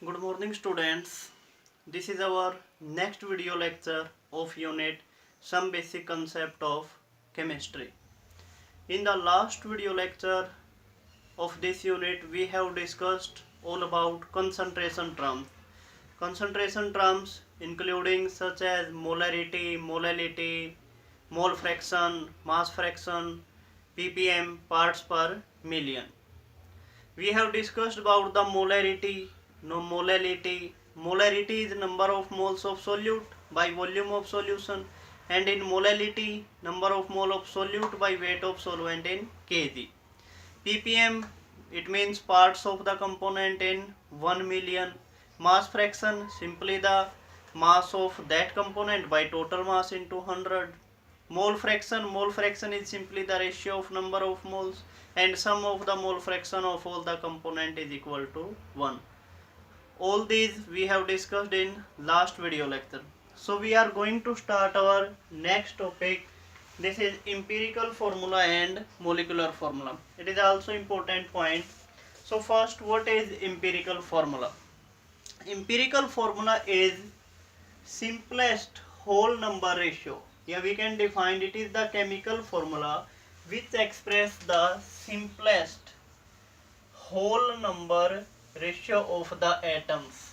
Good morning students. This is our next video lecture of unit Some Basic Concept of Chemistry. In the last video lecture of this unit we have discussed all about concentration terms. Concentration terms including such as molarity, molality, mole fraction, mass fraction, ppm, parts per million. We have discussed about the molarity. No, molality. Molarity is number of moles of solute by volume of solution, and in molality number of mole of solute by weight of solvent in kg. ppm, it means parts of the component in 1 million. Mass fraction, simply the mass of that component by total mass into 100. Mole fraction is simply the ratio of number of moles, and sum of the mole fraction of all the component is equal to 1. All these we have discussed in last video lecture. So we are going to start our next topic. This is empirical formula and molecular formula. It is also important point. So first, what is empirical formula? Empirical formula is simplest whole number ratio. Yeah, we can define it is the chemical formula which express the simplest whole number ratio of the atoms.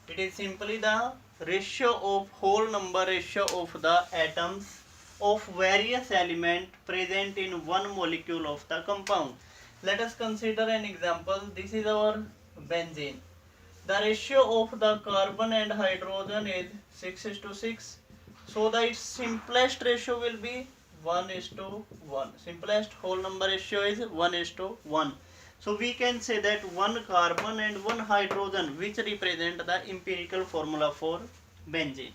It is simply the ratio of whole number ratio of the atoms of various elements present in one molecule of the compound. Let us consider an example. This is our benzene. The ratio of the carbon and hydrogen is 6:6. So the its simplest ratio will be 1:1. Simplest whole number ratio is 1:1. So we can say that one carbon and one hydrogen which represent the empirical formula for benzene.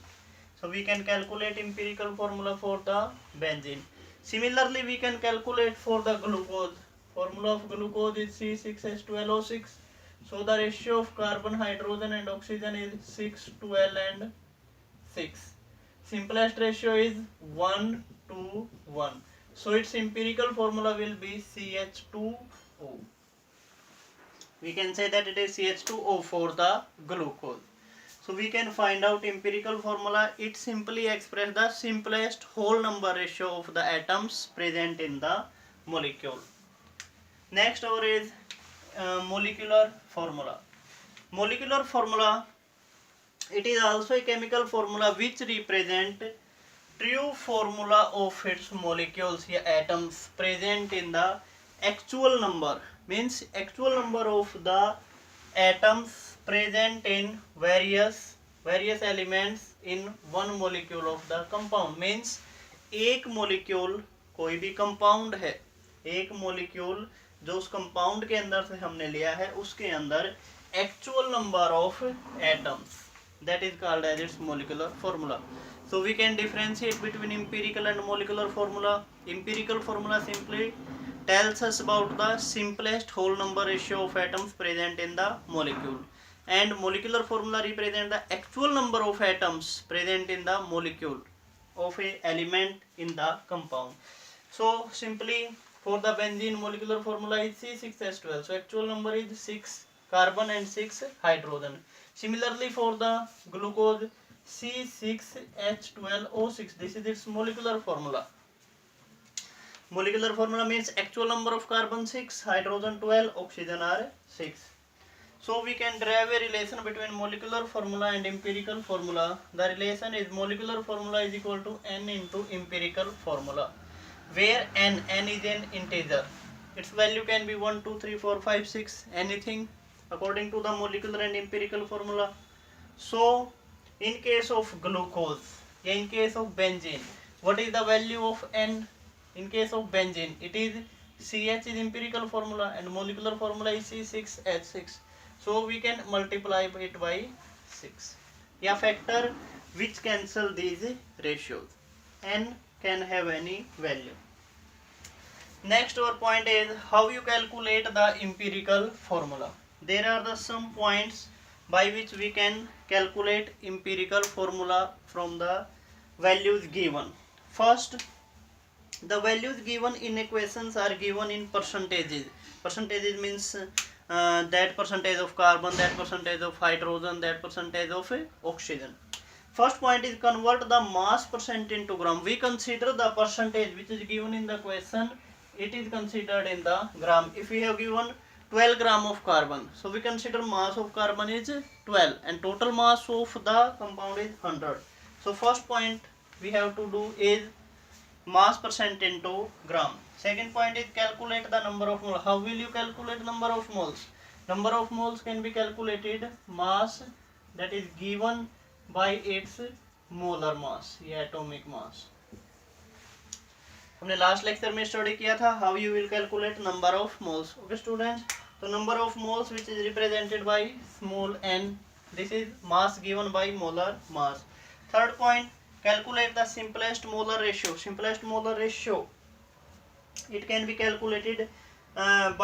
So we can calculate empirical formula for the benzene. Similarly, we can calculate for the glucose. Formula of glucose is C6H12O6. So the ratio of carbon, hydrogen and oxygen is 6, 12 and 6. Simplest ratio is 1 to 1. So its empirical formula will be CH2O. We can say that it is CH2O for the glucose. So we can find out empirical formula. It simply expresses the simplest whole number ratio of the atoms present in the molecule. Next our is molecular formula. Molecular formula, it is also a chemical formula which represent true formula of its molecules, here atoms present in the actual number, means actual number of the atoms present in various elements in one molecule of the compound. means एक molecule कोई भी compound है, एक molecule जो उस compound के अंदर से हमने लिया है उसके अंदर actual number of atoms, that is called as its molecular formula. So we can differentiate between empirical and molecular formula. Empirical formula simply tells us about the simplest whole number ratio of atoms present in the molecule, and molecular formula represent the actual number of atoms present in the molecule of a element in the compound. So simply for the benzene, molecular formula is C6H12. So actual number is 6 carbon and 6 hydrogen. Similarly for the glucose, C6H12O6. This is its molecular formula. Molecular formula means actual number of carbon 6, hydrogen 12, oxygen are 6. So we can derive a relation between molecular formula and empirical formula. The relation is molecular formula is equal to N into empirical formula, where n is an integer. Its value can be 1, 2, 3, 4, 5, 6, anything according to the molecular and empirical formula. So in case of glucose, in case of benzene, what is the value of n? In case of benzene, it is CH is empirical formula and molecular formula is C6H6. So we can multiply it by 6. Yeah, factor which cancel these ratios. N can have any value. Next our point is how you calculate the empirical formula. There are the some points by which we can calculate empirical formula from the values given. First, the values given in equations are given in percentages. Percentages means that percentage of carbon, that percentage of hydrogen, that percentage of oxygen. First point is convert the mass percent into gram. We consider the percentage which is given in the question, it is considered in the gram. If we have given 12 gram of carbon, so we consider mass of carbon is 12 and total mass of the compound is 100. So first point we have to do is mass percent into gram. Second point is calculate the number of moles. How will you calculate number of moles? Number of moles can be calculated mass that is given by its molar mass या atomic mass. हमने last lecture में study किया था how you will calculate number of moles. Okay students, तो number of moles which is represented by small n, this is mass given by molar mass. Third point, calculate the simplest molar ratio. Simplest molar ratio, it can be calculated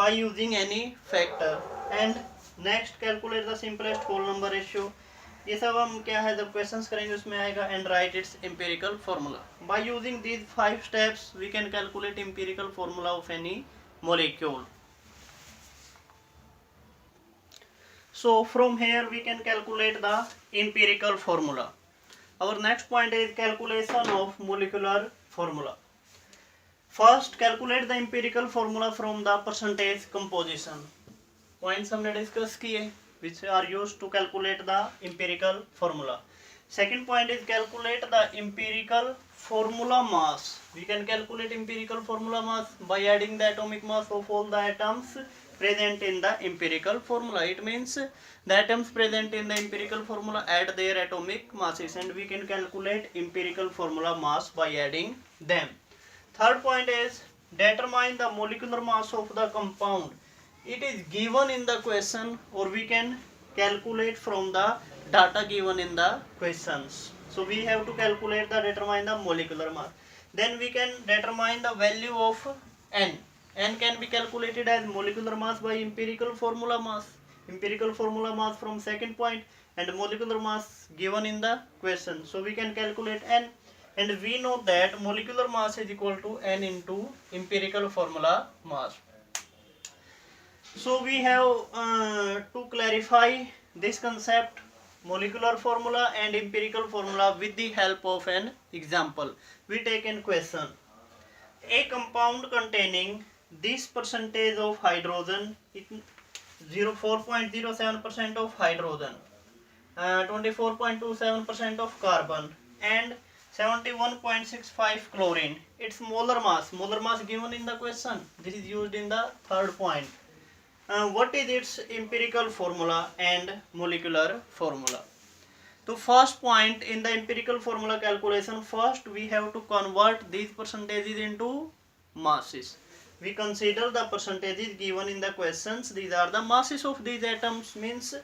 by using any factor. And next, calculate the simplest whole number ratio. ये सब हम क्या है जब questions करेंगे उसमें आएगा. And right it's empirical formula. By using these 5 steps we can calculate empirical formula of any molecule. So from here we can calculate the empirical formula. Our next point is calculation of molecular formula. First, calculate the empirical formula from the percentage composition. Points हमने discuss किए which are used to calculate the empirical formula. Second point is calculate the empirical formula mass. We can calculate empirical formula mass by adding the atomic mass of all the atoms present in the empirical formula. It means the atoms present in the empirical formula add their atomic masses and we can calculate empirical formula mass by adding them. Third point is determine the molecular mass of the compound. It is given in the question or we can calculate from the data given in the questions. So we have to calculate the determine the molecular mass. Then we can determine the value of n. N can be calculated as molecular mass by empirical formula mass. Empirical formula mass from second point and molecular mass given in the question. So we can calculate n and we know that molecular mass is equal to n into empirical formula mass. So we have to clarify this concept molecular formula and empirical formula with the help of an example. We take in question a compound containing this percentage of hydrogen, 4.07% of hydrogen, 24.27% of carbon and 71.65 chlorine. Its molar mass given in the question. This is used in the third point. What is its empirical formula and molecular formula? So first point in the empirical formula calculation, first we have to convert these percentages into masses. We consider the percentages given in the questions. These are the masses of these atoms. Means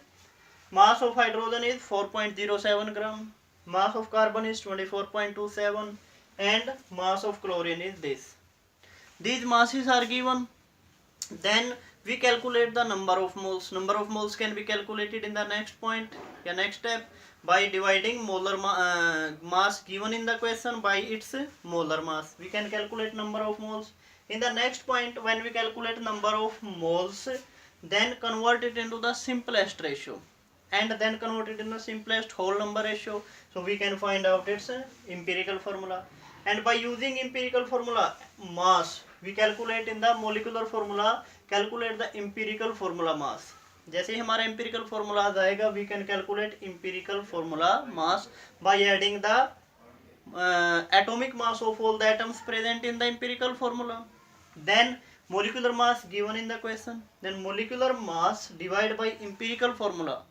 mass of hydrogen is 4.07 gram, mass of carbon is 24.27 and mass of chlorine is this. These masses are given. Then we calculate the number of moles. Number of moles can be calculated in the next point, next step, by dividing molar mass given in the question by its molar mass. We can calculate number of moles. In the next point, when we calculate number of moles, then convert it into the simplest ratio and then convert it into the simplest whole number ratio. So we can find out its empirical formula. And by using empirical formula mass, we calculate in the molecular formula, calculate the empirical formula mass. जैसे ही हमारा empirical formula आ जाएगा, we can calculate empirical formula mass by adding the atomic mass of all the atoms present in the empirical formula. Then molecular mass given in the question. Then molecular mass divided by empirical formula.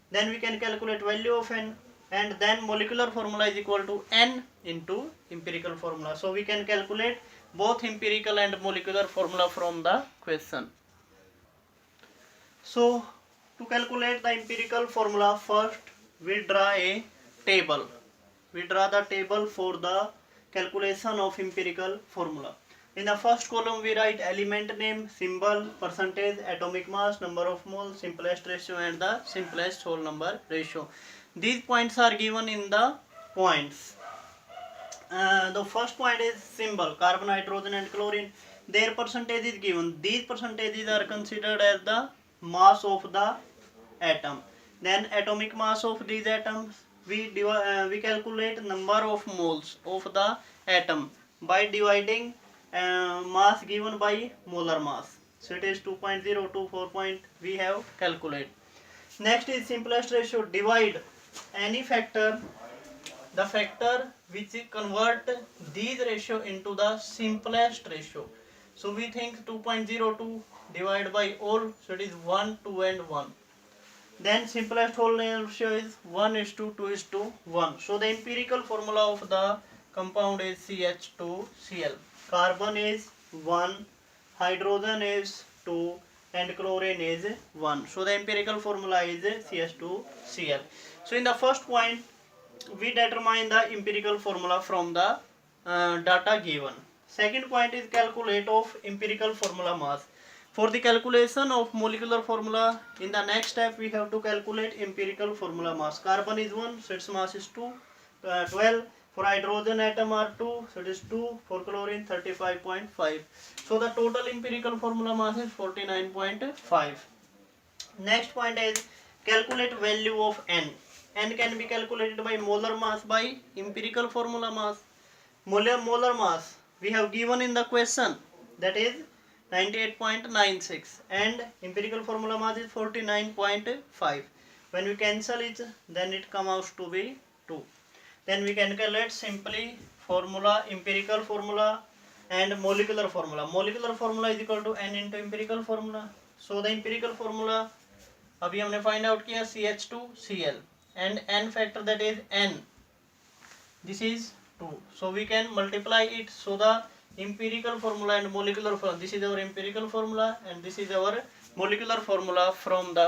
Then we can calculate value of n. And then molecular formula is equal to n into empirical formula. So we can calculate both empirical and molecular formula from the question. So to calculate the empirical formula, first we draw a table. We draw the table for the calculation of empirical formula. In the first column we write element name, symbol, percentage, atomic mass, number of moles, simplest ratio and the simplest whole number ratio. These points are given in the points. The first point is symbol, carbon, hydrogen and chlorine. Their percentage is given. These percentages are considered as the mass of the atom. Then atomic mass of these atoms, we calculate number of moles of the atom by dividing mass given by molar mass. So it is 2.024 point we have calculated. Next is simplest ratio. Divide any factor, the factor which convert these ratio into the simplest ratio. So we think 2.02 divided by all, so it is 1, 2 and 1. Then simplest whole ratio is 1:2:1. So the empirical formula of the compound is CH2Cl. Carbon is 1, hydrogen is 2 and chlorine is 1. So the empirical formula is CH2Cl. So in the first point we determine the empirical formula from the data given. Second point is calculate of empirical formula mass. For the calculation of molecular formula, in the next step we have to calculate empirical formula mass. Carbon is 1, so its mass is 12. For hydrogen atom are 2, so it is 2. For chlorine 35.5. So the total empirical formula mass is 49.5. Next point is calculate value of N. N can be calculated by molar mass by empirical formula mass. Molar mass we have given in the question, that is 98.96 and empirical formula mass is 49.5. When we cancel it, then it comes out to be 2. Then we can calculate simply formula, empirical formula and molecular formula. Molecular formula is equal to N into empirical formula. So the empirical formula अभी हमने find out किया CH2Cl and N factor, that is N. This is 2. So we can multiply it. So the empirical formula and molecular formula, this is our empirical formula and this is our molecular formula from the